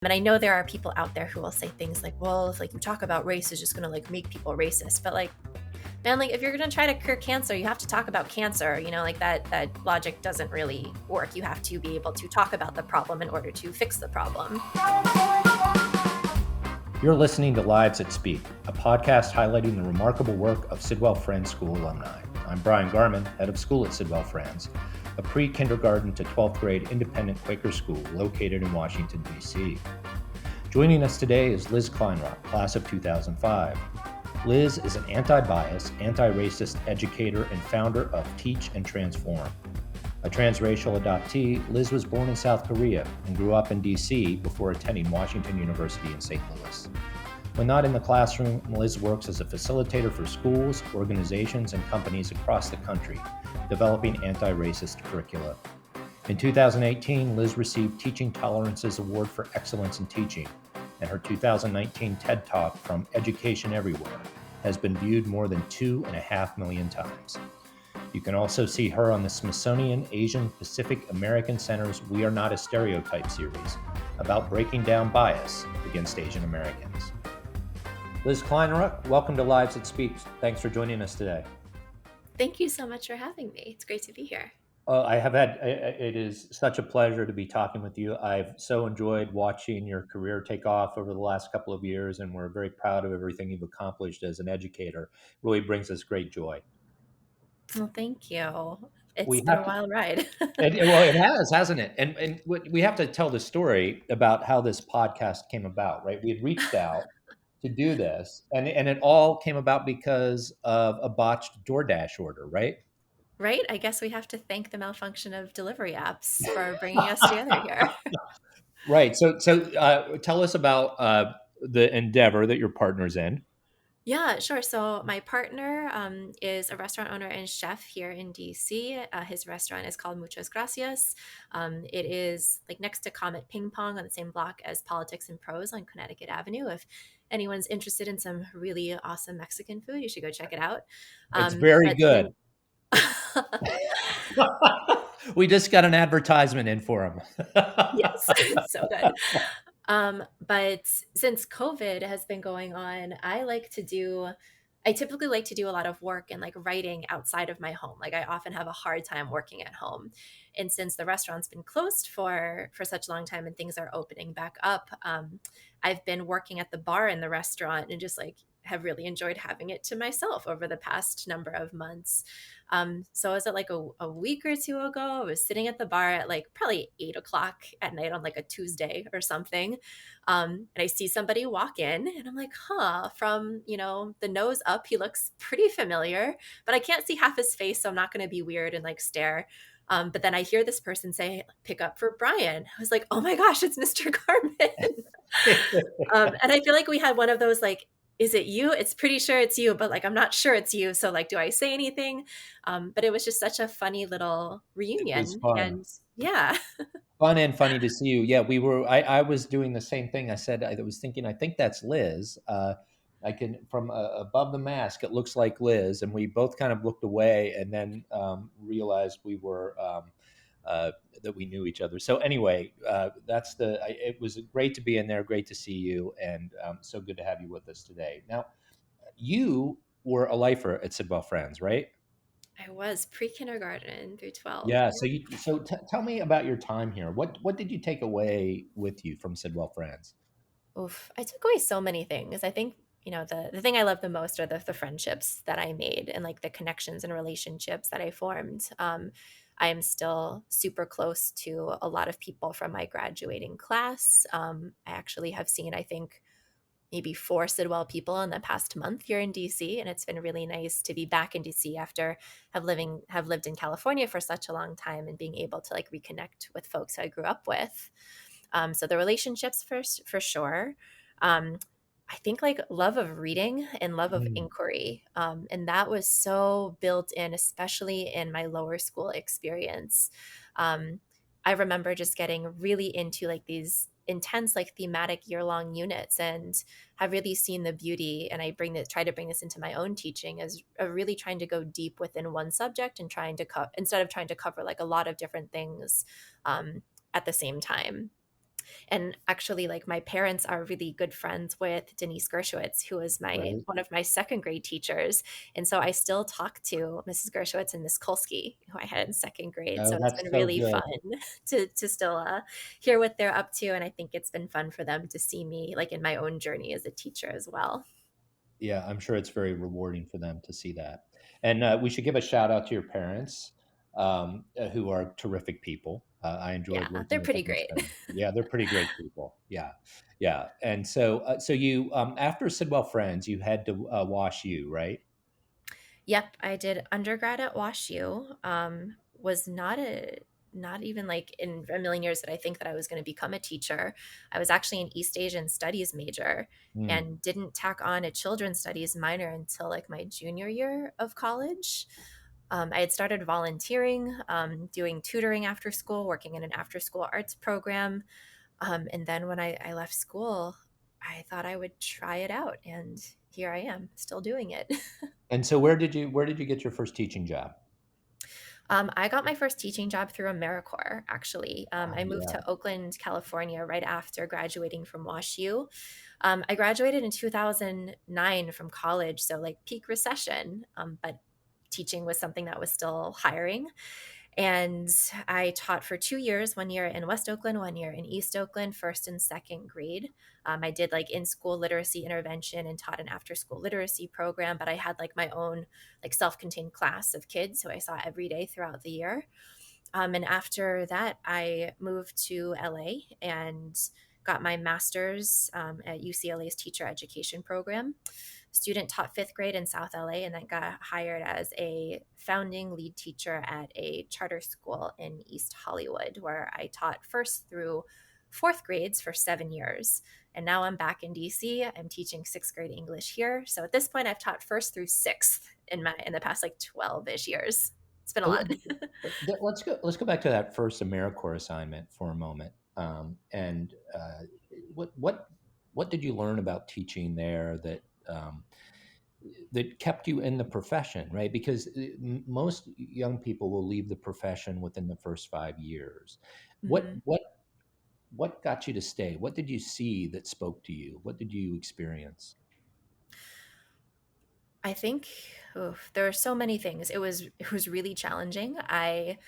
And I know there are people out there who will say things like, well, if like you talk about race is just going to like make people racist. But like, man, like if you're going to try to cure cancer, you have to talk about cancer, like that logic doesn't really work. You have to be able to talk about the problem in order to fix the problem. You're listening to Lives That Speak, a podcast highlighting the remarkable work of Sidwell Friends School alumni. I'm Bryan Garman, head of school at Sidwell Friends, a pre-kindergarten to 12th grade independent Quaker school located in Washington, D.C. Joining us today is Liz Kleinrock, class of 2005. Liz is an anti-bias, anti-racist educator and founder of Teach and Transform. A transracial adoptee, Liz was born in South Korea and grew up in D.C. before attending Washington University in St. Louis. When not in the classroom, Liz works as a facilitator for schools, organizations, and companies across the country, developing anti-racist curricula. In 2018, Liz received Teaching Tolerance's Award for Excellence in Teaching, and her 2019 TED Talk, From Education Everywhere, has been viewed more than 2.5 million times. You can also see her on the Smithsonian Asian Pacific American Center's We Are Not a Stereotype series about breaking down bias against Asian Americans. Liz Kleinrock, welcome to Lives That Speak. Thanks for joining us today. Thank you so much for having me. It's great to be here. It is such a pleasure to be talking with you. I've so enjoyed watching your career take off over the last couple of years, and we're very proud of everything you've accomplished as an educator. It really brings us great joy. Well, thank you. It's We been a have to, wild ride. well, it has, hasn't it? And we have to tell the story about how this podcast came about, right? We had reached out to do this, and it all came about because of a botched DoorDash order, right? Right? I guess we have to thank the malfunction of delivery apps for bringing us together here. Right. So tell us about the endeavor that your partner's in. Yeah, sure. So my partner is a restaurant owner and chef here in DC. His restaurant is called Muchas Gracias. It is like next to Comet Ping Pong on the same block as Politics and Prose on Connecticut Avenue. If anyone's interested in some really awesome Mexican food, you should go check it out. It's very But good. then We just got an advertisement in for him. yes, it's so good. But since COVID has been going on, I typically like to do a lot of work and like writing outside of my home. Like I often have a hard time working at home. And since the restaurant's been closed for such a long time and things are opening back up, I've been working at the bar in the restaurant and just like have really enjoyed having it to myself over the past number of months. So I was at like a week or two ago, I was sitting at the bar at like probably 8 o'clock at night on like a Tuesday or something. And I see somebody walk in and I'm like, from, the nose up, he looks pretty familiar, but I can't see half his face. So I'm not going to be weird and like stare. But then I hear this person say, pick up for Bryan. I was like, oh my gosh, it's Mr. Garman. And I feel like we had one of those like, is it you? It's pretty sure it's you, but like I'm not sure it's you. So like, do I say anything? But it was just such a funny little It was reunion. fun. And yeah. Fun and funny to see you. Yeah, I was doing the same thing. I was thinking, I think that's Liz. I can, from above the mask, it looks like Liz. And we both kind of looked away and then realized that we knew each other. So anyway, it was great to be in there. Great to see you. And so good to have you with us today. Now, you were a lifer at Sidwell Friends, right? I was pre-kindergarten through 12. Yeah. Tell me about your time here. What did you take away with you from Sidwell Friends? Oof. I took away so many things. I think, the thing I love the most are the friendships that I made and like the connections and relationships that I formed. I am still super close to a lot of people from my graduating class. I actually have seen, I think, maybe 4 Sidwell people in the past month here in DC, and it's been really nice to be back in DC after have lived in California for such a long time and being able to like reconnect with folks who I grew up with. So the relationships for sure. I think like love of reading and love of Mm, inquiry. And that was so built in, especially in my lower school experience. Um, I remember just getting really into like these intense, like thematic year-long units and have really seen the beauty. And I try to bring this into my own teaching as really trying to go deep within one subject and instead of trying to cover like a lot of different things at the same time. And actually, like my parents are really good friends with Denise Gershowitz, who was my Right. one of my second grade teachers. And so I still talk to Mrs. Gershowitz and Miss Kolsky, who I had in second grade. Oh, So it's that's been so really good. fun to still hear what they're up to. And I think it's been fun for them to see me like in my own journey as a teacher as well. Yeah, I'm sure it's very rewarding for them to see that. And we should give a shout out to your parents, who are terrific people. I Yeah, enjoyed they're working with pretty them. great. So yeah, they're pretty great people. Yeah, yeah. And so, so you after Sidwell Friends, you had to Wash U, right? Yep, I did undergrad at WashU. Was not even like in a million years that I think that I was going to become a teacher. I was actually an East Asian studies major Mm. and didn't tack on a children's studies minor until like my junior year of college. I had started volunteering, doing tutoring after school, working in an after school arts program. And then when I left school, I thought I would try it out. And here I am, still doing it. And so, where did you get your first teaching job? I got my first teaching job through AmeriCorps, actually. I moved Yeah. to Oakland, California, right after graduating from WashU. I graduated in 2009 from college, so like peak recession, but teaching was something that was still hiring. And I taught for 2 years, 1 year in West Oakland, 1 year in East Oakland, first and second grade. I did like in school literacy intervention and taught an after school literacy program, but I had like my own like self contained class of kids who I saw every day throughout the year. And after that, I moved to LA and got my master's at UCLA's teacher education program. Student taught fifth grade in South LA and then got hired as a founding lead teacher at a charter school in East Hollywood, where I taught first through fourth grades for 7 years. And now I'm back in DC. I'm teaching sixth grade English here. So at this point, I've taught first through sixth in the past like 12-ish years. It's been a Uh, lot. Let's go back to that first AmeriCorps assignment for a moment. And what what what did you learn about teaching there that kept you in the profession, right? Because most young people will leave the profession within the first 5 years. What Mhm. what what got you to stay? What did you see that spoke to you? What did you experience? I think there are so many things. It was really challenging. I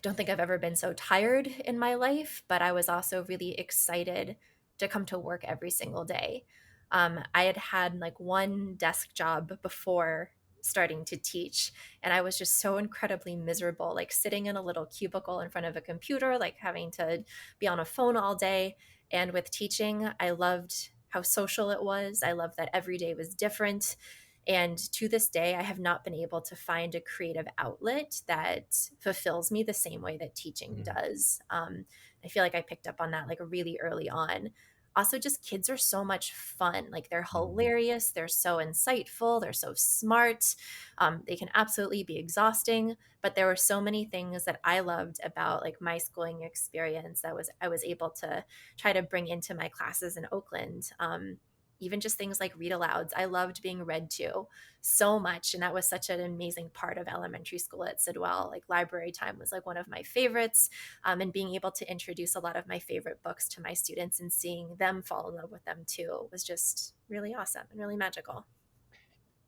don't think I've ever been so tired in my life, but I was also really excited to come to work every single day. I had had like one desk job before starting to teach, and I was just so incredibly miserable, like sitting in a little cubicle in front of a computer, like having to be on a phone all day. And with teaching, I loved how social it was. I loved that every day was different. And to this day, I have not been able to find a creative outlet that fulfills me the same way that teaching Mm, does. I feel like I picked up on that like really early on. Also, just kids are so much fun. Like they're mhm, hilarious. They're so insightful. They're so smart. They can absolutely be exhausting. But there were so many things that I loved about like my schooling experience that was I was able to try to bring into my classes in Oakland. Even just things like read alouds. I loved being read to so much. And that was such an amazing part of elementary school at Sidwell. Like library time was like one of my favorites. And being able to introduce a lot of my favorite books to my students and seeing them fall in love with them too was just really awesome and really magical.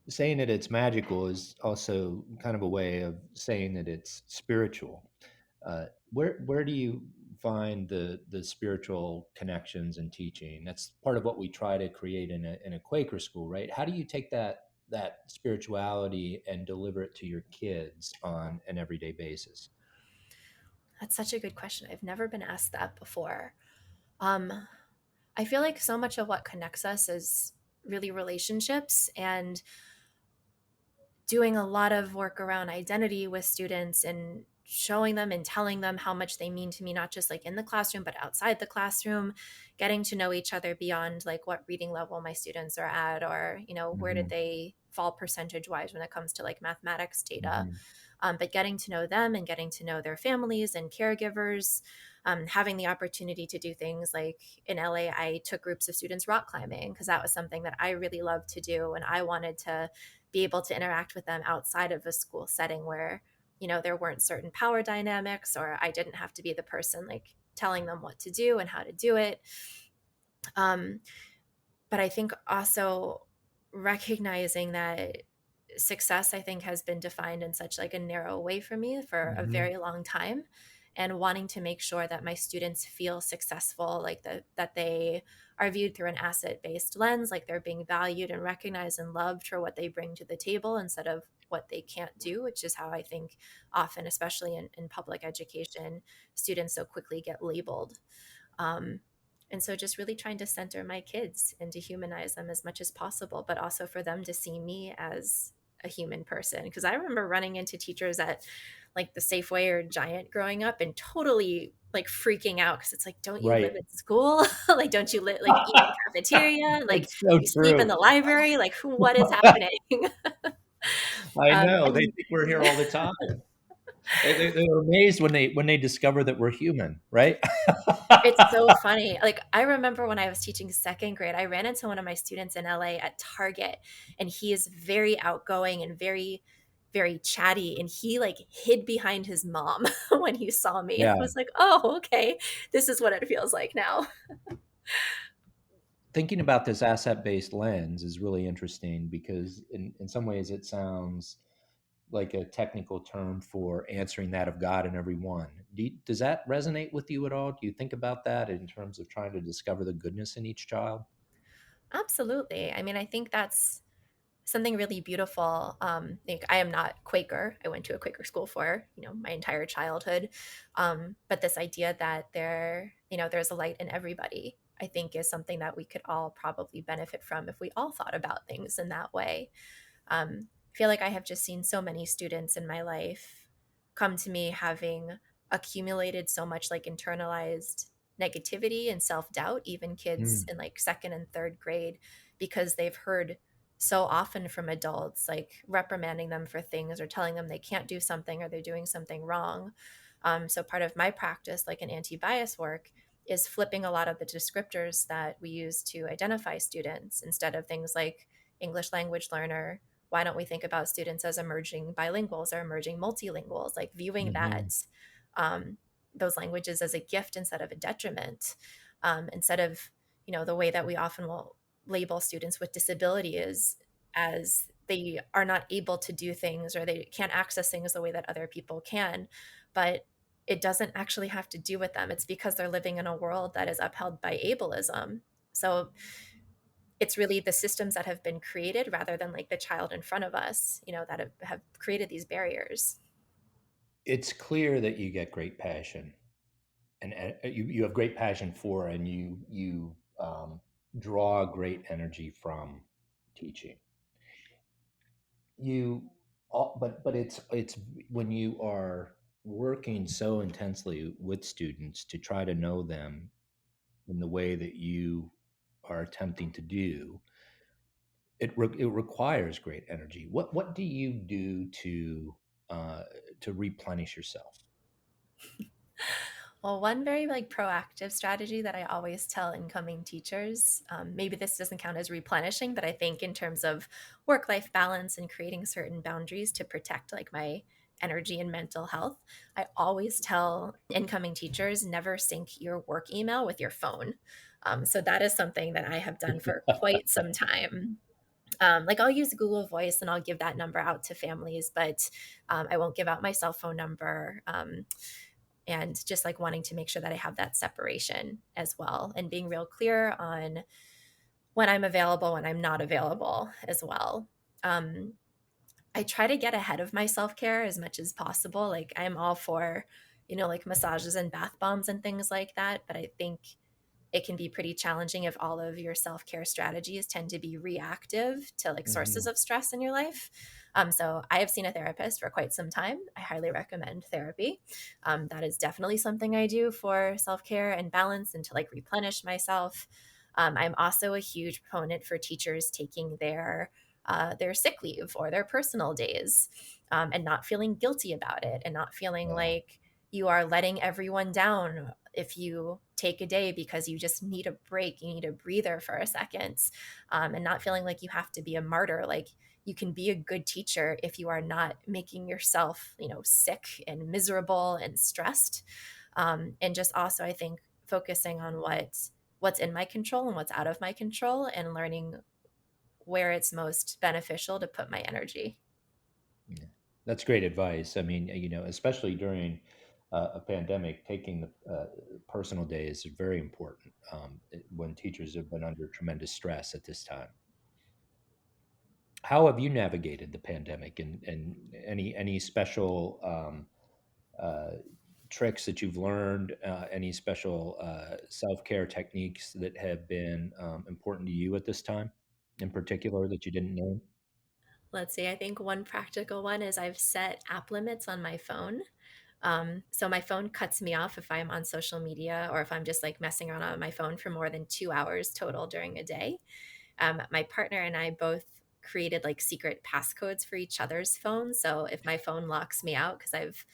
saying that it's magical is also kind of a way of saying that it's spiritual. Where do you find the spiritual connections in teaching? That's part of what we try to create in a Quaker school, right? How do you take that spirituality and deliver it to your kids on an everyday basis? That's such a good question. I've never been asked that before. Um, I feel like so much of what connects us is really relationships and doing a lot of work around identity with students and showing them and telling them how much they mean to me, not just like in the classroom but outside the classroom, getting to know each other beyond like what reading level my students are at, or where did Hmm. they fall percentage wise when it comes to like mathematics data. Hmm. But getting to know them and getting to know their families and caregivers, having the opportunity to do things like in LA, I took groups of students rock climbing because that was something that I really loved to do. And I wanted to be able to interact with them outside of a school setting where, there weren't certain power dynamics, or I didn't have to be the person like telling them what to do and how to do it. Um, but I think also recognizing that success, I think, has been defined in such like a narrow way for me for a Hmm. very long time, and wanting to make sure that my students feel successful, like that they are viewed through an asset-based lens, like they're being valued and recognized and loved for what they bring to the table instead of what they can't do, which is how I think often, especially in public education, students so quickly get labeled. um, and so just really trying to center my kids and to humanize them as much as possible, but also for them to see me as a human person. Because I remember running into teachers at like the Safeway or Giant growing up and totally like freaking out because it's like, don't you live Right. at school? Like, don't you live like eat in the cafeteria? Like, It's so you sleep in true. the library? Like, what is happening? I know. They And think we're here all the time. They're amazed when they discover that we're human, right? it's so funny. Like, I remember when I was teaching second grade, I ran into one of my students in LA at Target, and he is very outgoing and very, very chatty. And he like hid behind his mom when he saw me. I Yeah. was like, oh, okay. This is what it feels like now. Thinking about this asset-based lens is really interesting because in some ways it sounds like a technical term for answering that of God in everyone. Does that resonate with you at all? Do you think about that in terms of trying to discover the goodness in each child? Absolutely. I mean, I think that's something really beautiful. Like, I am not Quaker. I went to a Quaker school for, my entire childhood. But this idea that there's a light in everybody, I think is something that we could all probably benefit from if we all thought about things in that way. I feel like I have just seen so many students in my life come to me having accumulated so much like internalized negativity and self doubt, even kids Mm, in like second and third grade, because they've heard so often from adults like reprimanding them for things or telling them they can't do something or they're doing something wrong. So part of my practice, like an anti-bias work, is flipping a lot of the descriptors that we use to identify students. Instead of things like English language learner, why don't we think about students as emerging bilinguals or emerging multilinguals, like viewing mhm, um, those languages as a gift instead of a detriment. Instead of the way that we often will label students with disability is as they are not able to do things or they can't access things the way that other people can. But it doesn't actually have to do with them. It's because they're living in a world that is upheld by ableism. So it's really the systems that have been created rather than like the child in front of us, that have created these barriers. it's clear that you get great passion, and you have great passion for, and you draw great energy from teaching. You, but it's when you are working so intensely with students to try to know them in the way that you are attempting to do, it requires great energy. What do you do uh, to replenish yourself? Well, one very like proactive strategy that I always tell incoming teachers, maybe this doesn't count as replenishing, but I think in terms of work-life balance and creating certain boundaries to protect like my energy and mental health, I always tell incoming teachers never sync your work email with your phone. So that is something that I have done for quite some time. Like, I'll use Google Voice and I'll give that number out to families, but I won't give out my cell phone number. And just like wanting to make sure that I have that separation as well, and being real clear on when I'm available, when I'm not available as well. Um, I try to get ahead of my self care as much as possible. Like, I'm all for, like massages and bath bombs and things like that. But I think it can be pretty challenging if all of your self-care strategies tend to be reactive to like sources Mhm. of stress in your life. So I have seen a therapist for quite some time. I highly recommend therapy. That is definitely something I do for self-care and balance and to like replenish myself. I'm also a huge proponent for teachers taking their sick leave or their personal days, and not feeling guilty about it and not feeling Yeah. like you are letting everyone down if you take a day because you just need a break, you need a breather for a second, and not feeling like you have to be a martyr. Like, you can be a good teacher if you are not making yourself, sick and miserable and stressed. And just also, I think, focusing on what's in my control and what's out of my control, and learning where it's most beneficial to put my energy. Yeah. That's great advice. I mean, especially during a pandemic, taking the personal days is very important when teachers have been under tremendous stress at this time. How have you navigated the pandemic, and any special uh, tricks that you've learned, any special self-care techniques that have been important to you at this time in particular that you didn't know? Let's see, I think one practical one is I've set app limits on my phone. So my phone cuts me off if I'm on social media, or if I'm just like messing around on my phone for more than 2 hours total during a day. My partner and I both created like secret passcodes for each other's phones. So if my phone locks me out because I've,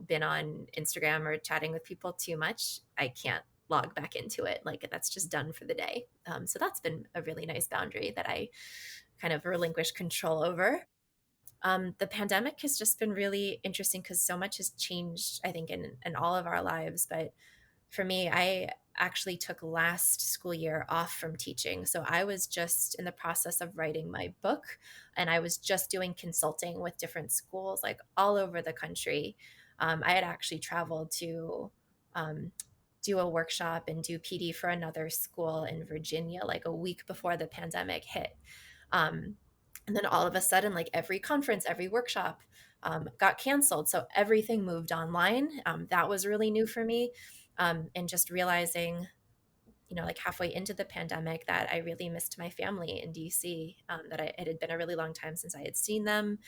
been on Instagram or chatting with people too much, I can't log back into it. Like that's just done for the day. So that's been a really nice boundary that I kind of relinquish control over. The pandemic has just been really interesting because so much has changed, I think, in all of our lives. But for me, I actually took last school year off from teaching. So I was just in the process of writing my book, and I was just doing consulting with different schools like all over the country. I had actually traveled to um, do a workshop and do PD for another school in Virginia like a week before the pandemic hit. Um, and then all of a sudden, like every conference, every workshop got canceled. So everything moved online. That was really new for me. And just realizing, like halfway into the pandemic, that I really missed my family in DC, it had been a really long time since I had seen them.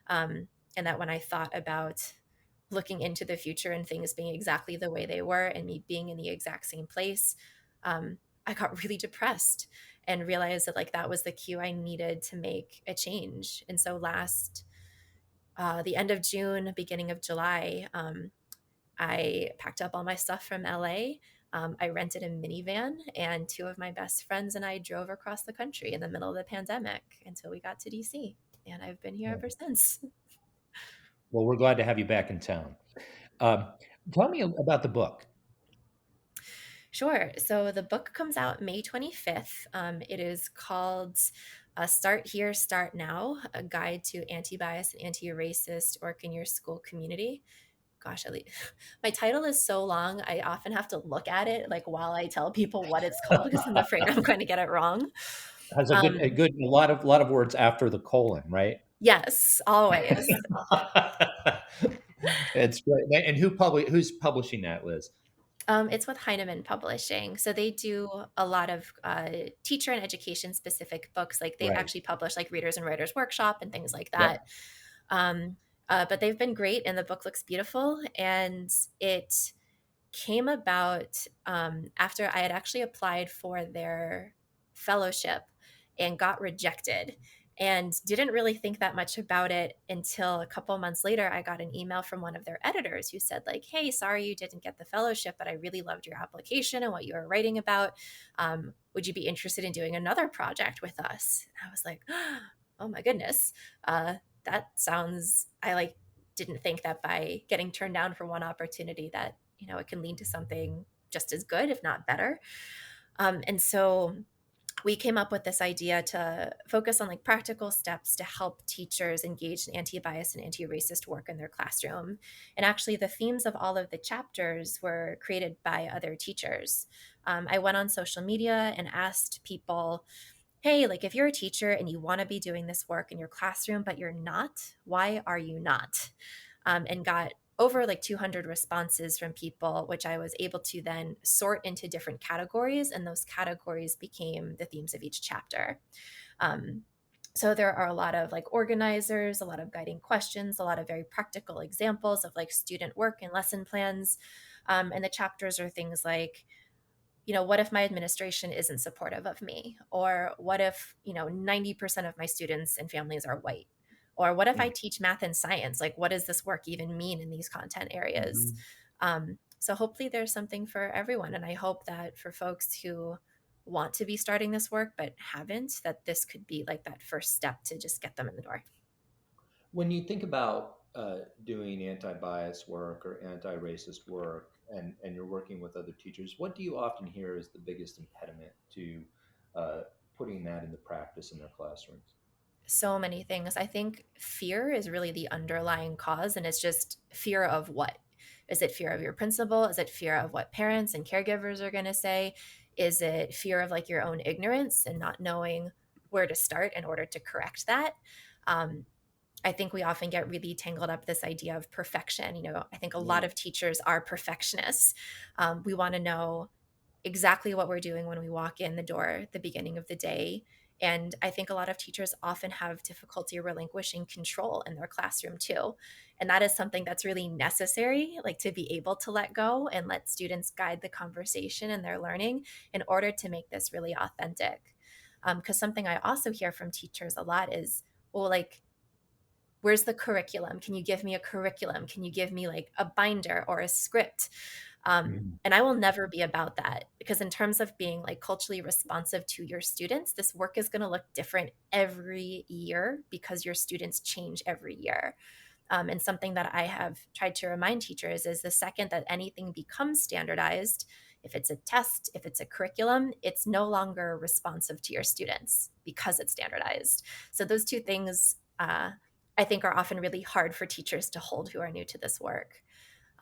And that when I thought about looking into the future and things being exactly the way they were and me being in the exact same place, I got really depressed and realized that like that was the cue I needed to make a change. And so the end of June, beginning of July, I packed up all my stuff from LA. I rented a minivan, and two of my best friends and I drove across the country in the middle of the pandemic until we got to DC. And I've been here Yeah. ever since. Well, we're glad to have you back in town. Um, Tell me about the book. Sure. So the book comes out May 25th. It is called Start Here, Start Now, A Guide to Anti-Bias and Anti-Racist Work in Your School Community. Gosh, my title is so long, I often have to look at it like while I tell people what it's called because I'm afraid I'm going to get it wrong. Has Um, a lot of words after the colon, right? yes, always. It's great. And who's publishing that, Liz? It's with Heinemann Publishing. So they do a lot of teacher and education specific books. Like they've Right. actually published like Readers and Writers Workshop and things like that. Yep. Um, but they've been great, and the book looks beautiful. And it came about after I had actually applied for their fellowship and got rejected, and didn't really think that much about it until a couple months later. I got an email from one of their editors who said like, hey, sorry you didn't get the fellowship, but I really loved your application and what you were writing about. Would you be interested in doing another project with us? And I was like, oh my goodness, that sounds, I like didn't think that by getting turned down for one opportunity that it can lead to something just as good, if not better. And so we came up with this idea to focus on like practical steps to help teachers engage in anti-bias and anti-racist work in their classroom. And actually the themes of all of the chapters were created by other teachers. I went on social media and asked people, hey, like if you're a teacher and you want to be doing this work in your classroom but you're not, why are you not? And got over like 200 responses from people, which I was able to then sort into different categories. And those categories became the themes of each chapter. Um, so there are a lot of like organizers, a lot of guiding questions, a lot of very practical examples of like student work and lesson plans. And the chapters are things like, what if my administration isn't supportive of me? Or what if, 90% of my students and families are white? Or what if I teach math and science? Like, what does this work even mean in these content areas? Mhm. So hopefully there's something for everyone. And I hope that for folks who want to be starting this work but haven't, that this could be like that first step to just get them in the door. When you think about doing anti-bias work or anti-racist work, and you're working with other teachers, what do you often hear is the biggest impediment to uh, putting that into practice in their classrooms? So many things. I think fear is really the underlying cause, and it's just fear of what? Is it fear of your principal? Is it fear of what parents and caregivers are going to say? Is it fear of like your own ignorance and not knowing where to start in order to correct that? Um, I think we often get really tangled up this idea of perfection. I think a lot Yeah. of teachers are perfectionists. We want to know exactly what we're doing when we walk in the door at the beginning of the day. And I think a lot of teachers often have difficulty relinquishing control in their classroom too. And that is something that's really necessary, like to be able to let go and let students guide the conversation and their learning in order to make this really authentic. Because something I also hear from teachers a lot is, well, like, where's the curriculum? Can you give me a curriculum? Can you give me like a binder or a script? Mhm. And I will never be about that, because in terms of being like culturally responsive to your students, this work is going to look different every year because your students change every year. And something that I have tried to remind teachers is the second that anything becomes standardized, if it's a test, if it's a curriculum, it's no longer responsive to your students because it's standardized. So those two things, I think, are often really hard for teachers to hold who are new to this work.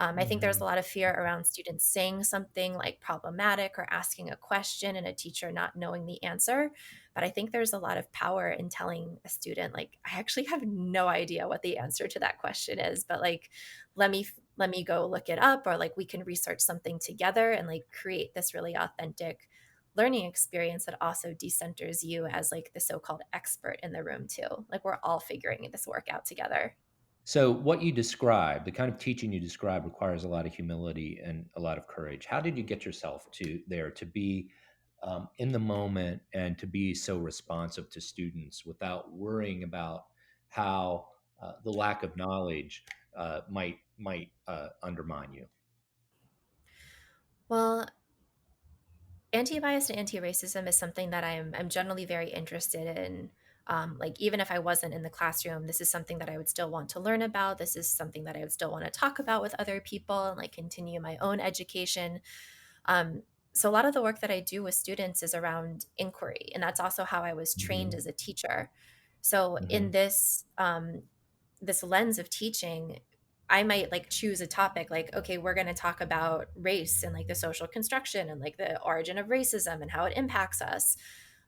I think there's a Mhm. lot of fear around students saying something like problematic or asking a question and a teacher not knowing the answer. But I think there's a lot of power in telling a student, like, I actually have no idea what the answer to that question is, but like, let me go look it up, or like we can research something together and like create this really authentic learning experience that also decenters you as like the so-called expert in the room too. Like we're all figuring this work out together. So, what you describe, the kind of teaching you describe, requires a lot of humility and a lot of courage. How did you get yourself to there to be in the moment and to be so responsive to students without worrying about how the lack of knowledge might undermine you? Well, anti-bias and anti-racism is something that I'm generally very interested in. Like even if I wasn't in the classroom, this is something that I would still want to learn about. This is something that I would still want to talk about with other people and like continue my own education. Um, so a lot of the work that I do with students is around inquiry, and that's also how I was trained Hmm. as a teacher. So in Hmm. this lens of teaching, I might like choose a topic like, okay, we're going to talk about race and like the social construction and like the origin of racism and how it impacts us.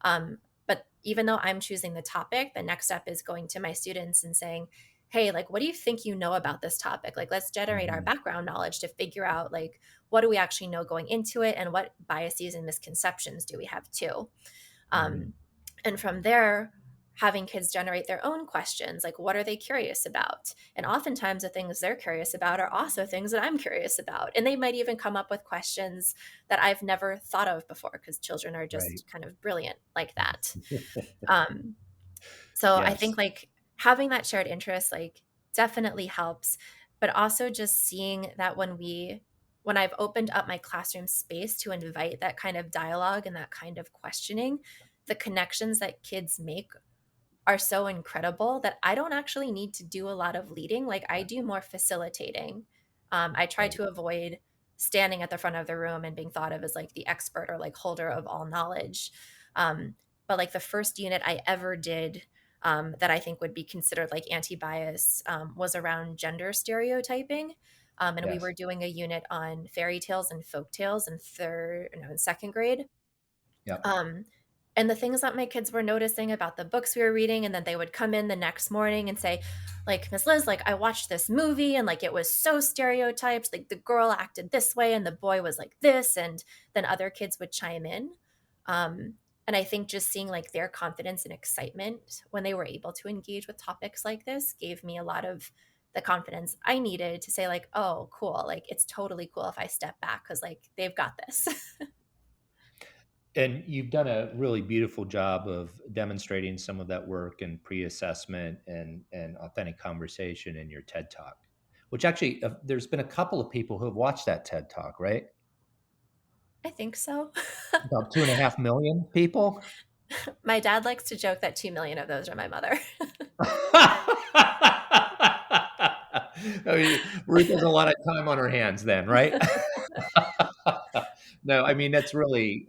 Um, but even though I'm choosing the topic, the next step is going to my students and saying, hey, like, what do you think you know about this topic? Like, let's generate our Hmm. background knowledge to figure out like, what do we actually know going into it and what biases and misconceptions do we have too? Hmm. Um, and from there, having kids generate their own questions, like what are they curious about? And oftentimes, the things they're curious about are also things that I'm curious about. And they might even come up with questions that I've never thought of before because children are Right. just kind of brilliant like that. Um, so I Yes. think like having that shared interest like definitely helps, but also just seeing that when I've opened up my classroom space to invite that kind of dialogue and that kind of questioning, the connections that kids make are so incredible that I don't actually need to do a lot of leading. Like I do more facilitating. I try Right. to avoid standing at the front of the room and being thought of as like the expert or like holder of all knowledge. But like the first unit I ever did that I think would be considered like anti-bias was around gender stereotyping. And we Yes. were doing a unit on fairy tales and folk tales in in second grade. Yep. Um, and the things that my kids were noticing about the books we were reading, and then they would come in the next morning and say, like, Miss Liz, like, I watched this movie and like it was so stereotyped. Like the girl acted this way and the boy was like this. And then other kids would chime in. And I think just seeing like their confidence and excitement when they were able to engage with topics like this gave me a lot of the confidence I needed to say, like, oh, cool. Like, it's totally cool if I step back because like they've got this. And you've done a really beautiful job of demonstrating some of that work and pre-assessment and authentic conversation in your TED Talk, which actually there's been a couple of people who have watched that TED Talk, right? I think so. About 2.5 million people. My dad likes to joke that 2 million of those are my mother. I mean, Ruth has a lot of time on her hands then, right? No, I mean, that's really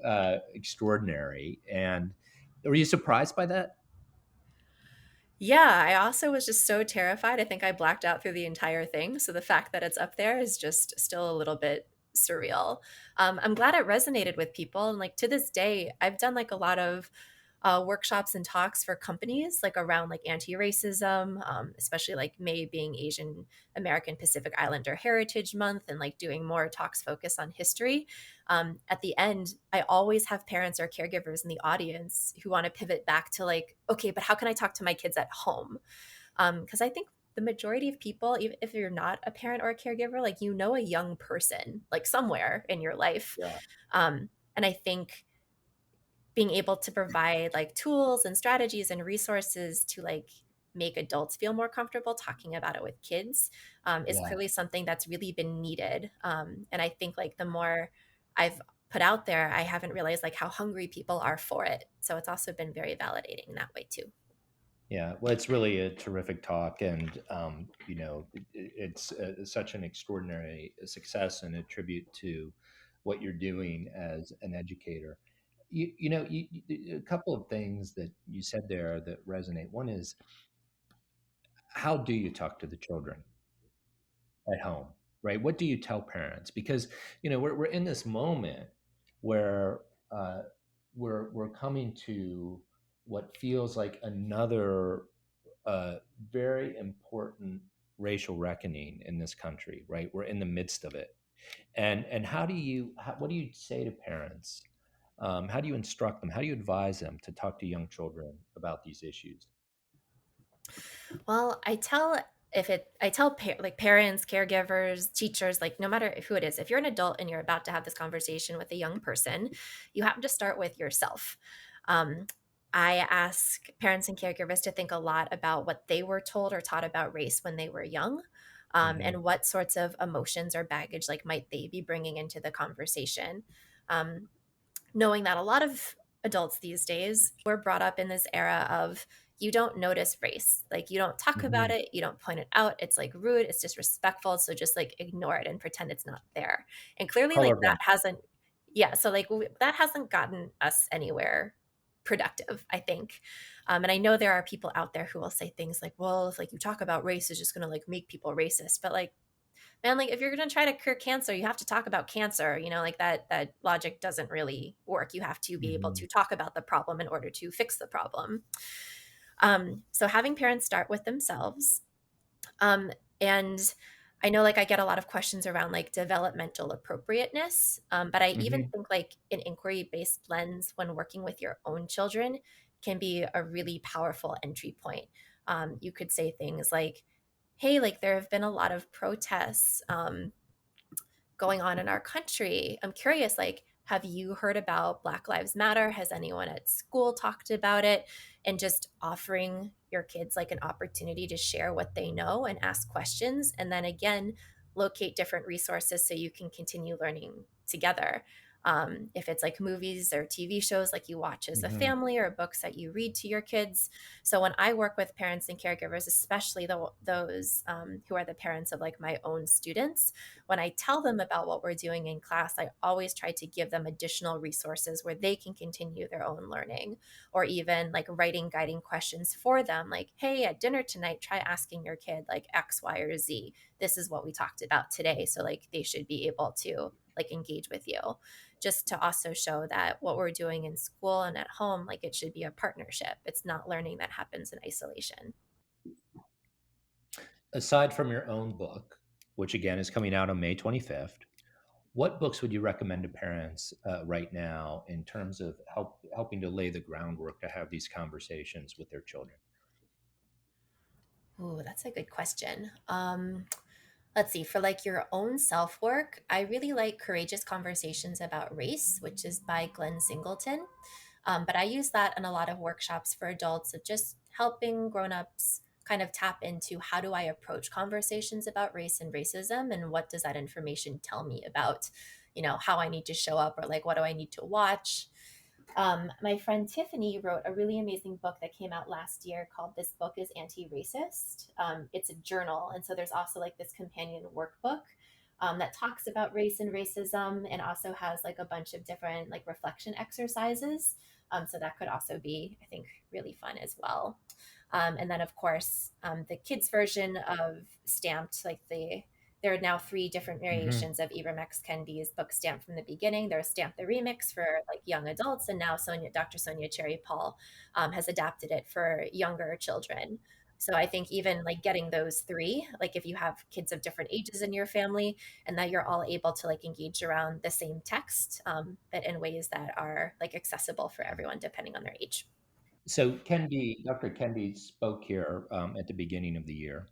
extraordinary. And were you surprised by that? Yeah, I also was just so terrified. I think I blacked out through the entire thing. So the fact that it's up there is just still a little bit surreal. I'm glad it resonated with people. And like to this day, I've done like a lot of workshops and talks for companies like around like anti-racism, especially like May being Asian American Pacific Islander Heritage Month and like doing more talks focused on history. At the end, I always have parents or caregivers in the audience who want to pivot back to like, okay, but how can I talk to my kids at home? Because I think the majority of people, even if you're not a parent or a caregiver, like you know a young person like somewhere in your life. Yeah. And I think being able to provide like tools and strategies and resources to like make adults feel more comfortable talking about it with kids is Yeah. clearly something that's really been needed. And I think like the more I've put out there, I haven't realized like how hungry people are for it. So it's also been very validating in that way too. Yeah, well, it's really a terrific talk, and it's such an extraordinary success and a tribute to what you're doing as an educator. A couple of things that you said there that resonate. One is, how do you talk to the children at home, right? What do you tell parents? Because we're in this moment where uh, we're coming to what feels like another very important racial reckoning in this country, right? We're in the midst of it, and what do you say to parents? How do you instruct them? How do you advise them to talk to young children about these issues? Well, I tell like parents, caregivers, teachers, like no matter who it is, if you're an adult and you're about to have this conversation with a young person, you have to start with yourself. Um, I ask parents and caregivers to think a lot about what they were told or taught about race when they were young, Hmm. and what sorts of emotions or baggage like might they be bringing into the conversation. Um, Knowing that a lot of adults these days were brought up in this era of you don't notice race. Like you don't talk about Hmm. it, you don't point it out. It's like rude, it's disrespectful. So just like ignore it and pretend it's not there. And clearly, like that Colorblind. hasn't, yeah. So like that hasn't gotten us anywhere productive, I think. And I know there are people out there who will say things like, well, if like you talk about race, is just going to like make people racist. But like, man, like if you're going to try to cure cancer, you have to talk about cancer, like that logic doesn't really work. You have to be able Hmm. to talk about the problem in order to fix the problem. So having parents start with themselves, um, and I know like I get a lot of questions around like developmental appropriateness, but I even Hmm. think like an inquiry based lens when working with your own children can be a really powerful entry point. You could say things like, hey, like there have been a lot of protests going on in our country. I'm curious, like, have you heard about Black Lives Matter? Has anyone at school talked about it? And just offering your kids like an opportunity to share what they know and ask questions. And then again, locate different resources so you can continue learning together. If it's like movies or TV shows like you watch as a Hmm. family or books that you read to your kids. So when I work with parents and caregivers, especially those who are the parents of like my own students, when I tell them about what we're doing in class, I always try to give them additional resources where they can continue their own learning, or even like writing guiding questions for them, like, hey, at dinner tonight, try asking your kid like X, Y, or Z. This is what we talked about today. So, like, they should be able to like engage with you, just to also show that what we're doing in school and at home, like, it should be a partnership. It's not learning that happens in isolation. Aside from your own book, which again is coming out on May 25th, what books would you recommend to parents right now in terms of helping to lay the groundwork to have these conversations with their children? Oh, that's a good question. Let's see, for like your own self work, I really like Courageous Conversations About Race, which is by Glenn Singleton. But I use that in a lot of workshops for adults of just helping grown-ups kind of tap into how do I approach conversations about race and racism, and what does that information tell me about, how I need to show up, or like what do I need to watch. My friend Tiffany wrote a really amazing book that came out last year called This Book is Anti-Racist. It's a journal. And so there's also like this companion workbook that talks about race and racism and also has like a bunch of different like reflection exercises. So that could also be, I think, really fun as well. And then, of course, the kids' version of Stamped, there are now three different Hmm. variations of Ibram X. Kendi's book Stamped from the beginning. There's Stamped the Remix for like young adults, and now Dr. Sonia Cherry Paul has adapted it for younger children. So I think even like getting those three, like if you have kids of different ages in your family, and that you're all able to like engage around the same text, but in ways that are like accessible for everyone depending on their age. So Dr. Kendi spoke here at the beginning of the year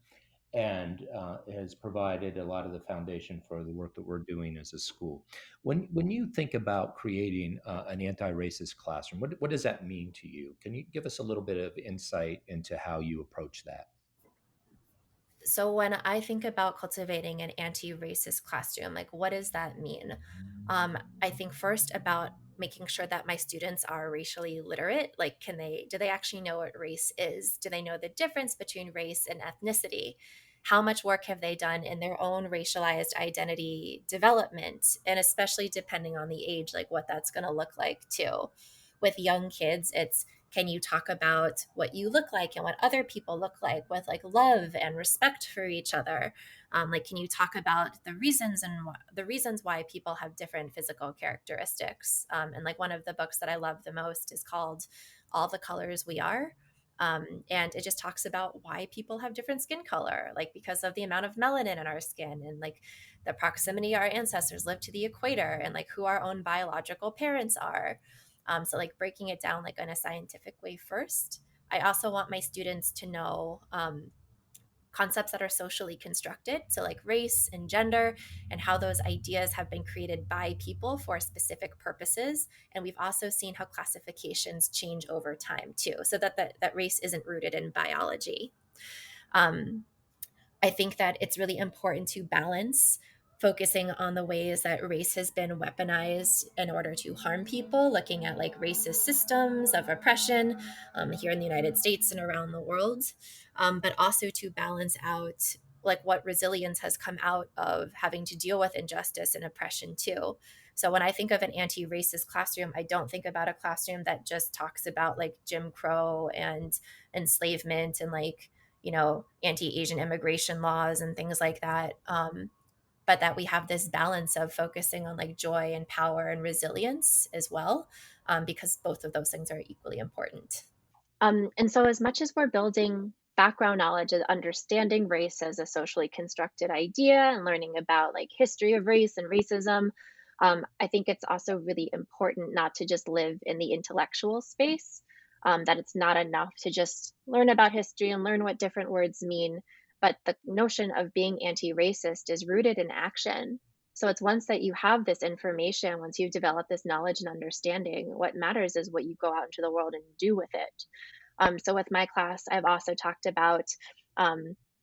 and has provided a lot of the foundation for the work that we're doing as a school. When you think about creating an anti-racist classroom, what does that mean to you? Can you give us a little bit of insight into how you approach that? So when I think about cultivating an anti-racist classroom, like what does that mean? I think first about making sure that my students are racially literate. Like, do they actually know what race is? Do they know the difference between race and ethnicity? How much work have they done in their own racialized identity development? And especially depending on the age, like what that's going to look like too. With young kids, it's can you talk about what you look like and what other people look like with like love and respect for each other? Like, can you talk about the reasons why people have different physical characteristics? And like one of the books that I love the most is called All the Colors We Are. And it just talks about why people have different skin color, like because of the amount of melanin in our skin and like the proximity our ancestors lived to the equator and like who our own biological parents are. So like breaking it down like in a scientific way first. I also want my students to know concepts that are socially constructed. So like race and gender and how those ideas have been created by people for specific purposes. And we've also seen how classifications change over time too. So that race isn't rooted in biology. Um, I think that it's really important to balance focusing on the ways that race has been weaponized in order to harm people, looking at like racist systems of oppression here in the United States and around the world, but also to balance out like what resilience has come out of having to deal with injustice and oppression too. So when I think of an anti-racist classroom, I don't think about a classroom that just talks about like Jim Crow and enslavement and like anti-Asian immigration laws and things like that. But that we have this balance of focusing on like joy and power and resilience as well, because both of those things are equally important. And so, as much as we're building background knowledge and understanding race as a socially constructed idea and learning about like history of race and racism, I think it's also really important not to just live in the intellectual space. That it's not enough to just learn about history and learn what different words mean, but the notion of being anti-racist is rooted in action. So it's once that you have this information, once you've developed this knowledge and understanding, what matters is what you go out into the world and do with it. So with my class, I've also talked about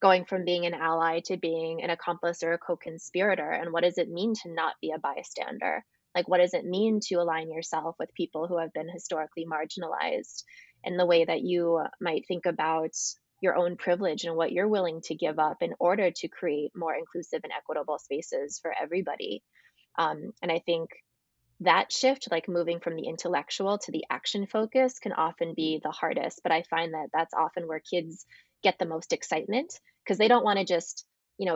going from being an ally to being an accomplice or a co-conspirator, and what does it mean to not be a bystander? Like, what does it mean to align yourself with people who have been historically marginalized? And the way that you might think about your own privilege and what you're willing to give up in order to create more inclusive and equitable spaces for everybody. And I think that shift, like moving from the intellectual to the action focus, can often be the hardest. But I find that that's often where kids get the most excitement because they don't want to just,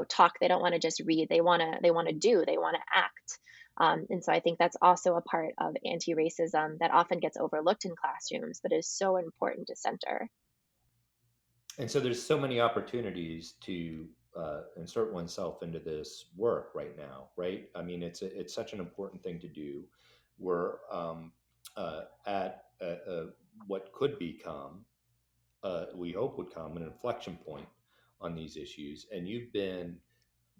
talk. They don't want to just read. They want to do. They want to act. And so I think that's also a part of anti-racism that often gets overlooked in classrooms, but is so important to center. And so there's so many opportunities to insert oneself into this work right now, right? I mean, it's such an important thing to do. We're at what could become, we hope would come, an inflection point on these issues, and you've been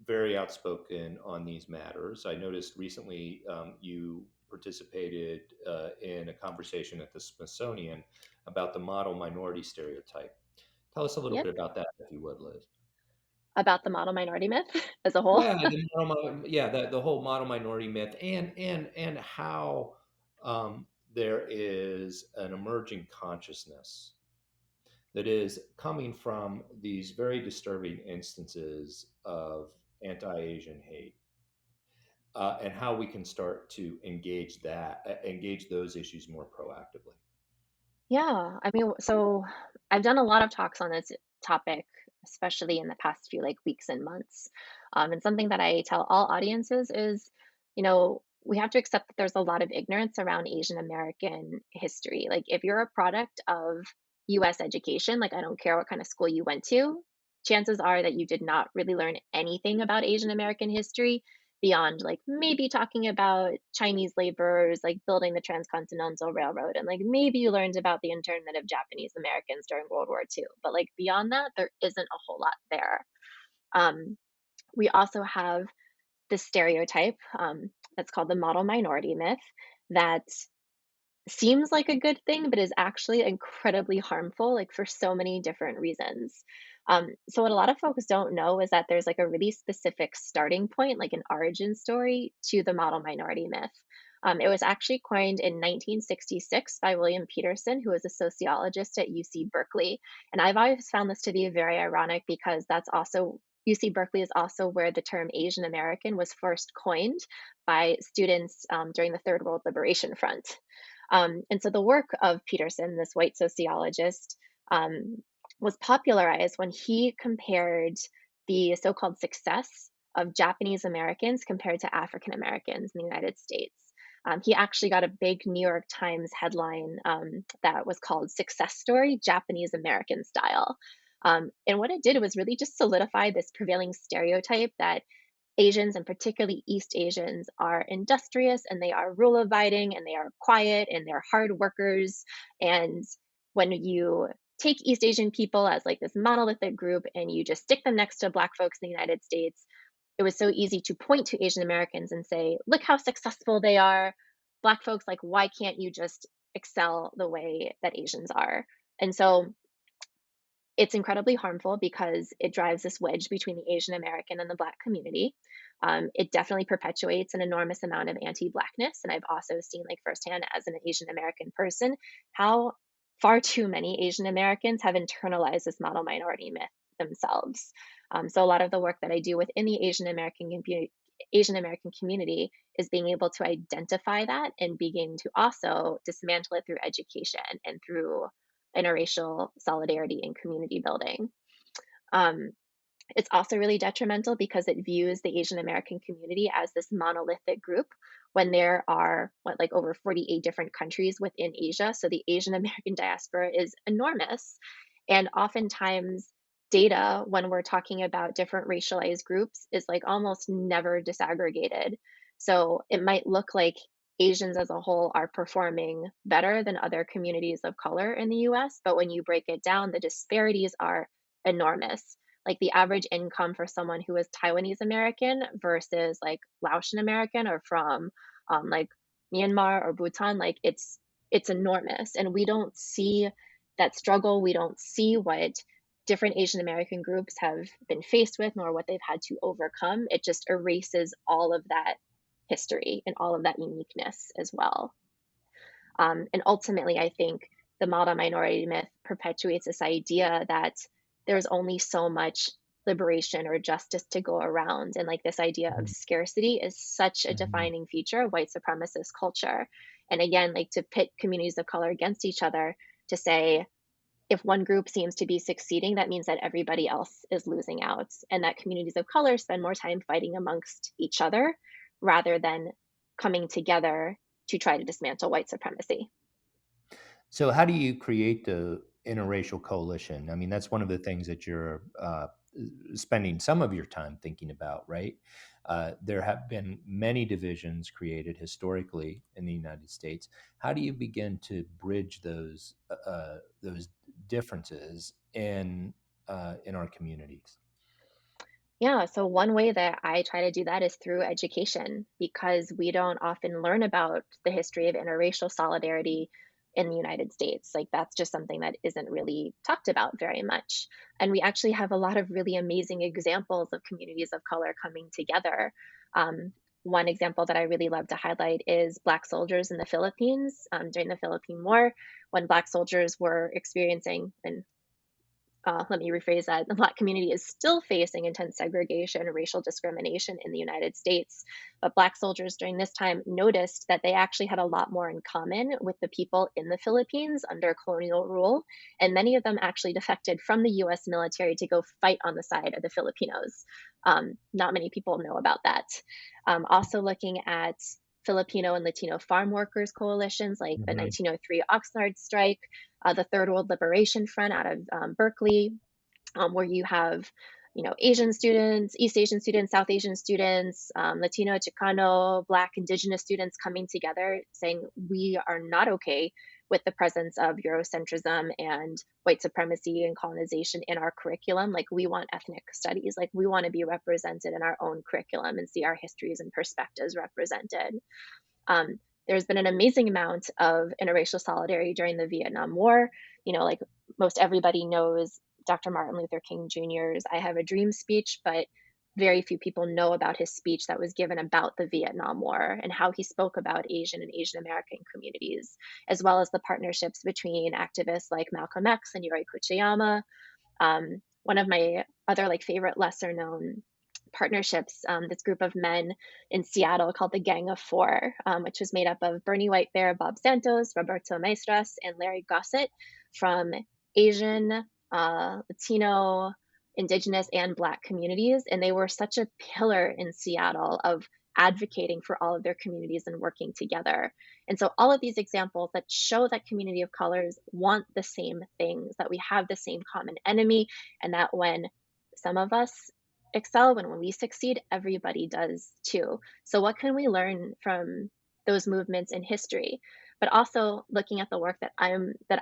very outspoken on these matters. I noticed recently you participated in a conversation at the Smithsonian about the model minority stereotype. Tell us a little Yep. bit about that, if you would, Liz. About the model minority myth as a whole. Yeah, the whole model minority myth, and how there is an emerging consciousness that is coming from these very disturbing instances of anti Asian hate, and how we can start to engage those issues more proactively. Yeah, I mean, so I've done a lot of talks on this topic, especially in the past few like weeks and months. And something that I tell all audiences is, we have to accept that there's a lot of ignorance around Asian American history. Like, if you're a product of US education, like, I don't care what kind of school you went to, chances are that you did not really learn anything about Asian American history beyond like maybe talking about Chinese laborers like building the transcontinental railroad, and like maybe you learned about the internment of Japanese Americans during World War II, but like beyond that there isn't a whole lot there. um, we also have this stereotype, that's called the model minority myth, that seems like a good thing, but is actually incredibly harmful, like for so many different reasons. So what a lot of folks don't know is that there's like a really specific starting point, like an origin story to the model minority myth. It was actually coined in 1966 by William Peterson, who was a sociologist at UC Berkeley. And I've always found this to be very ironic because that's also UC Berkeley is also where the term Asian American was first coined by students during the Third World Liberation Front. And so the work of Peterson, this white sociologist, was popularized when he compared the so called success of Japanese Americans compared to African Americans in the United States. He actually got a big New York Times headline that was called Success Story Japanese American Style. And what it did was really just solidify this prevailing stereotype that Asians, and particularly East Asians, are industrious and they are rule abiding and they are quiet and they're hard workers. And when you take East Asian people as like this monolithic group and you just stick them next to Black folks in the United States, it was so easy to point to Asian Americans and say, look how successful they are. Black folks, like, why can't you just excel the way that Asians are? And so it's incredibly harmful because it drives this wedge between the Asian American and the Black community. It definitely perpetuates an enormous amount of anti Blackness. And I've also seen, like, firsthand as an Asian American person, how far too many Asian Americans have internalized this model minority myth themselves. So a lot of the work that I do within the Asian American community is being able to identify that and begin to also dismantle it through education and through interracial solidarity and community building. Um, it's also really detrimental because it views the Asian American community as this monolithic group when there are what, like, over 48 different countries within Asia. So the Asian American diaspora is enormous. And oftentimes, data when we're talking about different racialized groups is like almost never disaggregated. So it might look like Asians as a whole are performing better than other communities of color in the US, but when you break it down, the disparities are enormous. Like, the average income for someone who is Taiwanese American versus like Laotian American or from like Myanmar or Bhutan, like it's enormous. And we don't see that struggle. We don't see what different Asian American groups have been faced with, nor what they've had to overcome. It just erases all of that history and all of that uniqueness as well. And ultimately, I think the model minority myth perpetuates this idea that there's only so much liberation or justice to go around. And like, this idea of Mhm. scarcity is such a Mhm. defining feature of white supremacist culture. And again, like, to pit communities of color against each other, to say, if one group seems to be succeeding, that means that everybody else is losing out, and that communities of color spend more time fighting amongst each other rather than coming together to try to dismantle white supremacy. So, how do you create the interracial coalition? I mean, that's one of the things that you're spending some of your time thinking about, right? There have been many divisions created historically in the United States. How do you begin to bridge those differences in our communities? Yeah, so one way that I try to do that is through education, because we don't often learn about the history of interracial solidarity in the United States. Like, that's just something that isn't really talked about very much. And we actually have a lot of really amazing examples of communities of color coming together. One example that I really love to highlight is Black soldiers in the Philippines during the Philippine War, when Black soldiers were experiencing, and let me rephrase that. The Black community is still facing intense segregation and racial discrimination in the United States. But Black soldiers during this time noticed that they actually had a lot more in common with the people in the Philippines under colonial rule. And many of them actually defected from the US military to go fight on the side of the Filipinos. Not many people know about that. Also, looking at Filipino and Latino farm workers coalitions like the Hmm. 1903 Oxnard strike, the Third World Liberation Front out of Berkeley, where you have Asian students, East Asian students, South Asian students, Latino, Chicano, Black, Indigenous students coming together saying we are not okay with the presence of Eurocentrism and white supremacy and colonization in our curriculum. Like, we want ethnic studies, like, we want to be represented in our own curriculum and see our histories and perspectives represented. Um, there's been an amazing amount of interracial solidarity during the Vietnam War. Like, most everybody knows Dr. Martin Luther King Jr.'s I Have a Dream speech, but very few people know about his speech that was given about the Vietnam War and how he spoke about Asian and Asian American communities, as well as the partnerships between activists like Malcolm X and Yuri Kochiyama. One of my other like favorite lesser known partnerships, this group of men in Seattle called the Gang of Four, which was made up of Bernie White Bear, Bob Santos, Roberto Maestras, and Larry Gossett from Asian, Latino, Indigenous, and Black communities. And they were such a pillar in Seattle of advocating for all of their communities and working together. And so, all of these examples that show that community of colors want the same things, that we have the same common enemy, and that when some of us excel, when we succeed, everybody does too. So, what can we learn from those movements in history? But also looking at the work that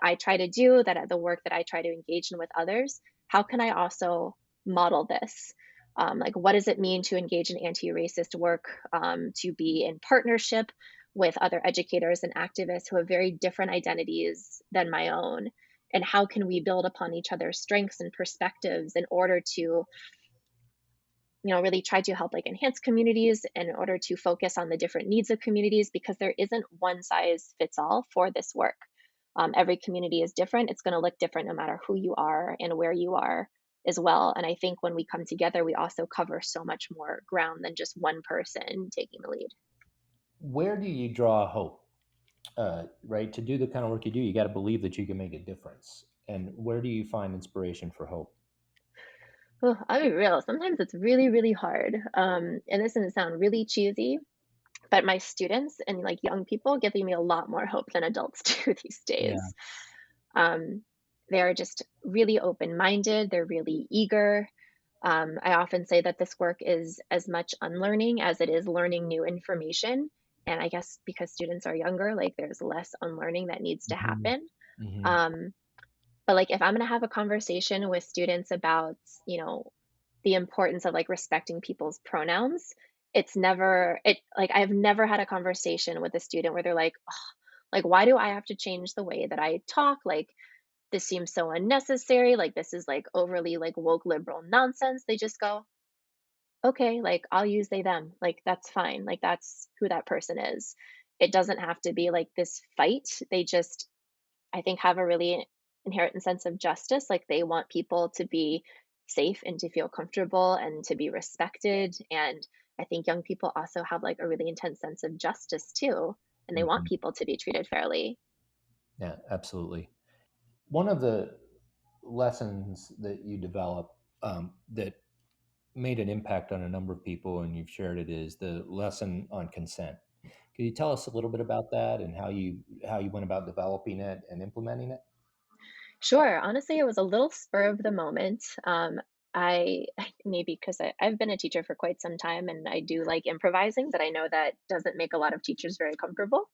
I try to do, that the work that I try to engage in with others, how can I also model this? Like, what does it mean to engage in anti-racist work, to be in partnership with other educators and activists who have very different identities than my own? And how can we build upon each other's strengths and perspectives in order to really try to help like enhance communities in order to focus on the different needs of communities, because there isn't one size fits all for this work. Every community is different. It's going to look different no matter who you are and where you are as well. And I think when we come together, we also cover so much more ground than just one person taking the lead. Where do you draw hope? Right, to do the kind of work you do, you got to believe that you can make a difference. And where do you find inspiration for hope? Oh, I'll be real. Sometimes it's really, really hard. And this doesn't sound really cheesy, but my students and like young people giving me a lot more hope than adults do these Yeah. days. Um, they're just really open minded, they're really eager. I often say that this work is as much unlearning as it is learning new information. And I guess because students are younger, like there's less unlearning that needs to Hmm. happen. Hmm. Um, but like if I'm going to have a conversation with students about, the importance of like respecting people's pronouns, it's never it like I've never had a conversation with a student where they're like, "Ugh, like why do I have to change the way that I talk? Like this seems so unnecessary. Like this is like overly like woke liberal nonsense." They just go, "Okay, like I'll use they them. Like that's fine. Like that's who that person is." It doesn't have to be like this fight. They just, I think, have a really inherent sense of justice. Like they want people to be safe and to feel comfortable and to be respected. And I think young people also have like a really intense sense of justice too. And they want Hmm. people to be treated fairly. Yeah, absolutely. One of the lessons that you develop that made an impact on a number of people, and you've shared it, is the lesson on consent. Can you tell us a little bit about that and how you went about developing it and implementing it? Sure. Honestly, it was a little spur of the moment. I maybe because I've been a teacher for quite some time and I do like improvising, but I know that doesn't make a lot of teachers very comfortable.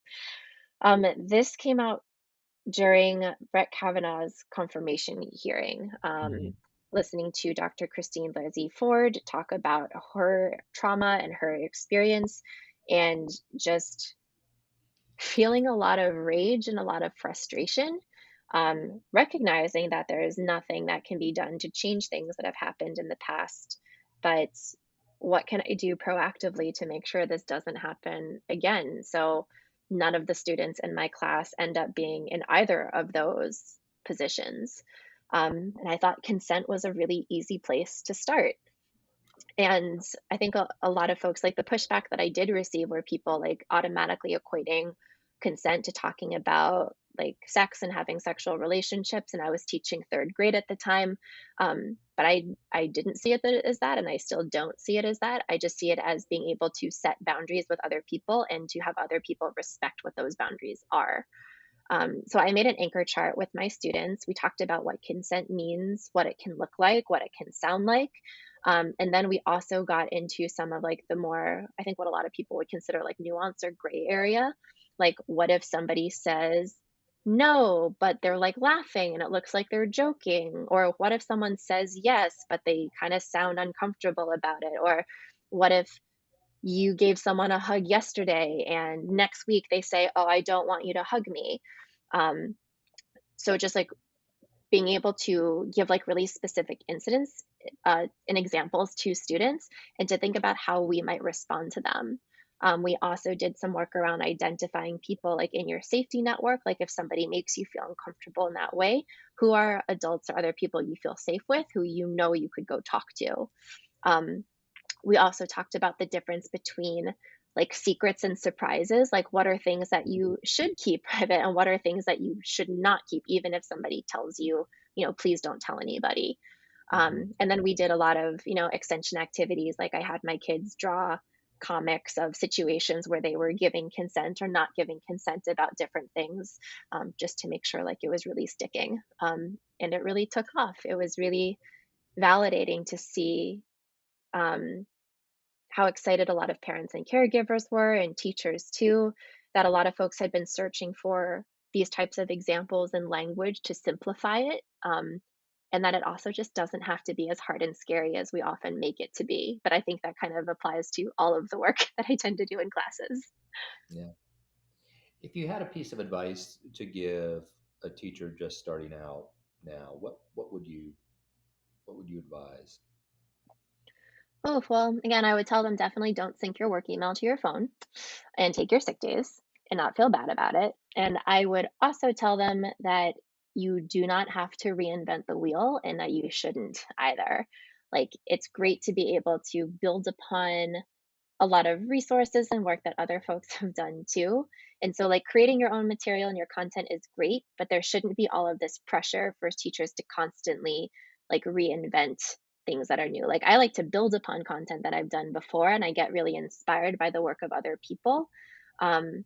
This came out during Brett Kavanaugh's confirmation hearing, Hmm. listening to Dr. Christine Blasey Ford talk about her trauma and her experience, and just feeling a lot of rage and a lot of frustration, recognizing that there is nothing that can be done to change things that have happened in the past. But what can I do proactively to make sure this doesn't happen again? So none of the students in my class end up being in either of those positions. And I thought consent was a really easy place to start. And I think a lot of folks, like the pushback that I did receive, were people like automatically equating consent to talking about like sex and having sexual relationships. And I was teaching third grade at the time. But I didn't see it as that, and I still don't see it as that. I just see it as being able to set boundaries with other people and to have other people respect what those boundaries are. So I made an anchor chart with my students. We talked about what consent means, what it can look like, what it can sound like. And then we also got into some of like the more, I think what a lot of people would consider like nuance or gray area. Like, what if somebody says no, but they're like laughing and it looks like they're joking? Or what if someone says yes, but they kind of sound uncomfortable about it? Or what if you gave someone a hug yesterday and next week they say, oh, I don't want you to hug me? Um, so just like being able to give like really specific incidents and examples to students and to think about how we might respond to them. We also did some work around identifying people like in your safety network, like if somebody makes you feel uncomfortable in that way, who are adults or other people you feel safe with, who you know you could go talk to. Um, we also talked about the difference between like secrets and surprises. Like, what are things that you should keep private and what are things that you should not keep, even if somebody tells you, please don't tell anybody. Hmm. And then we did a lot of, extension activities. Like, I had my kids draw comics of situations where they were giving consent or not giving consent about different things, just to make sure like it was really sticking. And it really took off. It was really validating to see um, how excited a lot of parents and caregivers were, and teachers too, that a lot of folks had been searching for these types of examples and language to simplify it. And that it also just doesn't have to be as hard and scary as we often make it to be. But I think that kind of applies to all of the work that I tend to do in classes. Yeah. If you had a piece of advice to give a teacher just starting out now, what would you advise? Oh, well, again, I would tell them definitely don't sync your work email to your phone and take your sick days and not feel bad about it. And I would also tell them that you do not have to reinvent the wheel and that you shouldn't either. Like, it's great to be able to build upon a lot of resources and work that other folks have done too. And so, like, creating your own material and your content is great, but there shouldn't be all of this pressure for teachers to constantly like reinvent things that are new. Like, I like to build upon content that I've done before, and I get really inspired by the work of other people. Um,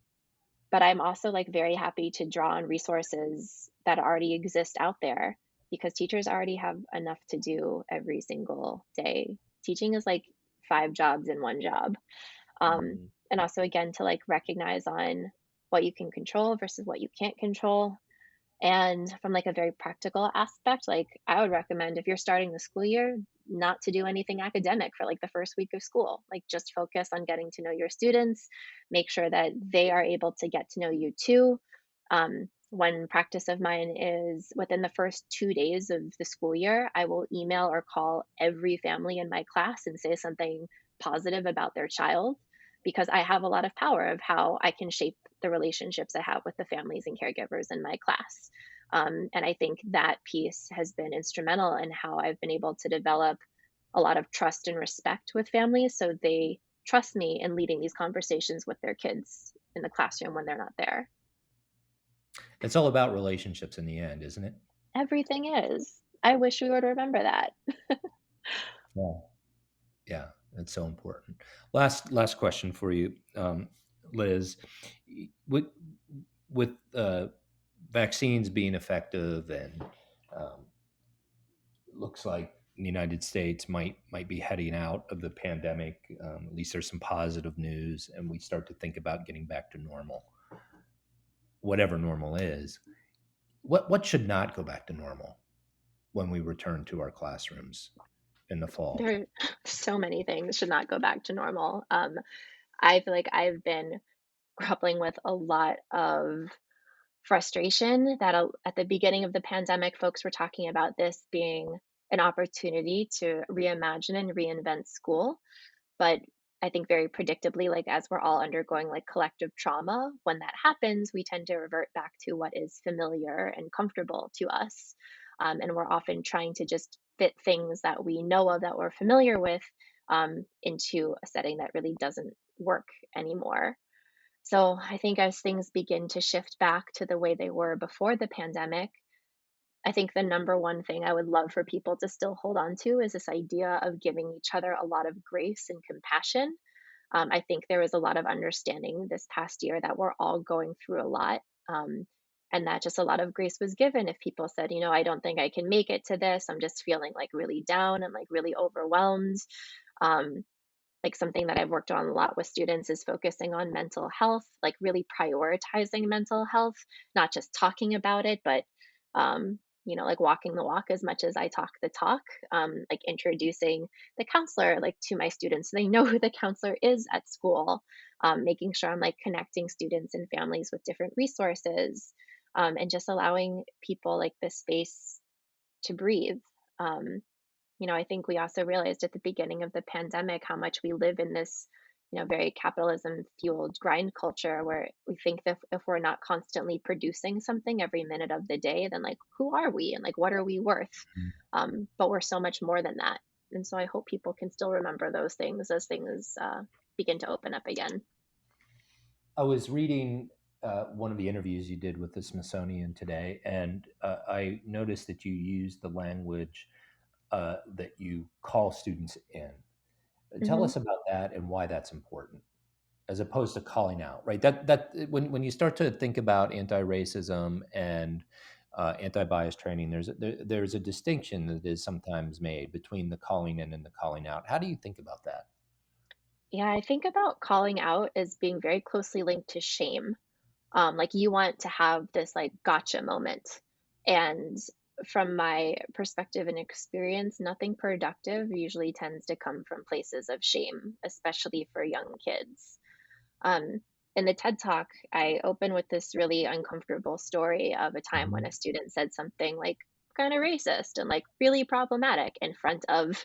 but I'm also like very happy to draw on resources that already exist out there because teachers already have enough to do every single day. Teaching is like five jobs in one job. Hmm. And also, again, to like recognize on what you can control versus what you can't control. And from like a very practical aspect, like I would recommend if you're starting the school year, not to do anything academic for like the first week of school. Like, just focus on getting to know your students, make sure that they are able to get to know you too. One practice of mine is within the first 2 days of the school year, I will email or call every family in my class and say something positive about their child because I have a lot of power of how I can shape the relationships I have with the families and caregivers in my class. And I think that piece has been instrumental in how I've been able to develop a lot of trust and respect with families so they trust me in leading these conversations with their kids in the classroom when they're not there. It's all about relationships in the end, isn't it? Everything is. I wish we would remember that. Yeah. Yeah, that's so important. Last question for you, Liz. With with vaccines being effective and it looks like the United States might be heading out of the pandemic. At least there's some positive news, and we start to think about getting back to normal, whatever normal is. What should not go back to normal when we return to our classrooms in the fall? There are so many things should not go back to normal. I feel like I've been grappling with a lot of frustration that at the beginning of the pandemic, folks were talking about this being an opportunity to reimagine and reinvent school. But I think very predictably, like as we're all undergoing like collective trauma, when that happens, we tend to revert back to what is familiar and comfortable to us. And we're often trying to just fit things that we know of that we're familiar with into a setting that really doesn't work anymore. So I think as things begin to shift back to the way they were before the pandemic, I think the number one thing I would love for people to still hold on to is this idea of giving each other a lot of grace and compassion. I think there was a lot of understanding this past year that we're all going through a lot. And that just a lot of grace was given if people said, I don't think I can make it to this. I'm just feeling like really down and like really overwhelmed. Um, like something that I've worked on a lot with students is focusing on mental health, like really prioritizing mental health, not just talking about it, but like walking the walk as much as I talk the talk. Like introducing the counselor like to my students so they know who the counselor is at school. Making sure I'm like connecting students and families with different resources, and just allowing people like the space to breathe. Um, I think we also realized at the beginning of the pandemic how much we live in this, very capitalism fueled grind culture where we think that if we're not constantly producing something every minute of the day, then like, who are we and like, what are we worth? But we're so much more than that. And so I hope people can still remember those things as things begin to open up again. I was reading one of the interviews you did with the Smithsonian today, and I noticed that you used the language that you call students in. Tell Hmm. us about that and why that's important, as opposed to calling out. Right? That when you start to think about anti-racism and anti-bias training, there's a distinction that is sometimes made between the calling in and the calling out. How do you think about that? Yeah, I think about calling out as being very closely linked to shame. Like you want to have this like gotcha moment. And from my perspective and experience, nothing productive usually tends to come from places of shame, especially for young kids. Um, in the TED Talk, I open with this really uncomfortable story of a time when Mhm. a student said something like kind of racist and like really problematic in front of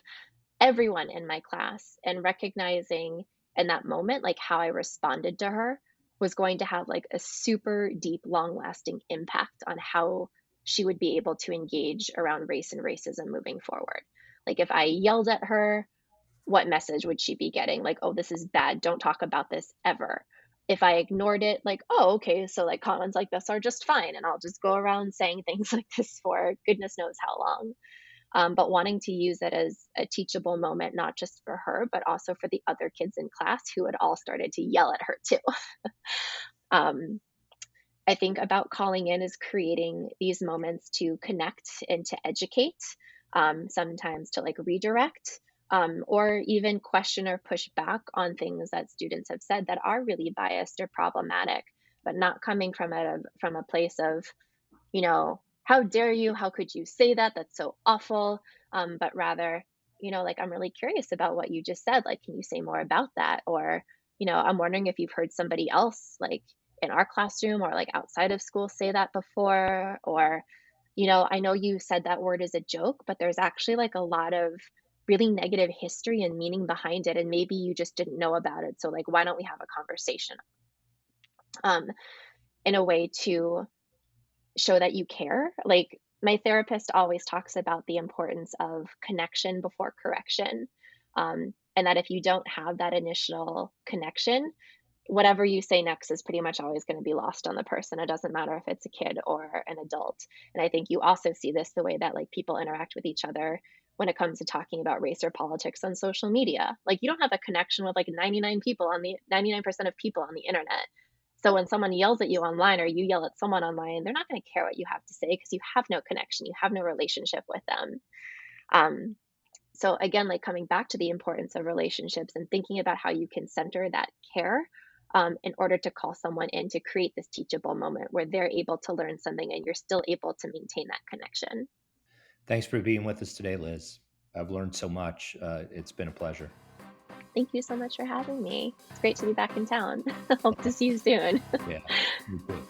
everyone in my class, and recognizing in that moment like how I responded to her was going to have like a super deep long lasting impact on how she would be able to engage around race and racism moving forward. Like if I yelled at her, what message would she be getting? Like, oh, this is bad, don't talk about this ever. If I ignored it, like, oh, okay, so like comments like this are just fine and I'll just go around saying things like this for goodness knows how long. But wanting to use it as a teachable moment, not just for her, but also for the other kids in class who had all started to yell at her too. um, I think about calling in is creating these moments to connect and to educate, sometimes to like redirect, or even question or push back on things that students have said that are really biased or problematic, but not coming from a place of how dare you? How could you say that? That's so awful. But rather, like, I'm really curious about what you just said. Like, can you say more about that? Or, I'm wondering if you've heard somebody else, like in our classroom or like outside of school, say that before. Or, I know you said that word as a joke, but there's actually like a lot of really negative history and meaning behind it. And maybe you just didn't know about it. So, like, why don't we have a conversation um, in a way to show that you care. Like my therapist always talks about the importance of connection before correction. And that if you don't have that initial connection, whatever you say next is pretty much always going to be lost on the person. It doesn't matter if it's a kid or an adult. And I think you also see this the way that like people interact with each other when it comes to talking about race or politics on social media. Like you don't have a connection with like 99% of people on the internet. So when someone yells at you online or you yell at someone online, they're not going to care what you have to say because you have no connection, you have no relationship with them. Um, so again, like coming back to the importance of relationships and thinking about how you can center that care, in order to call someone in to create this teachable moment where they're able to learn something and you're still able to maintain that connection. Thanks for being with us today, Liz. I've learned so much. It's been a pleasure. Thank you so much for having me. It's great to be back in town. Hope to see you soon. Yeah, me too.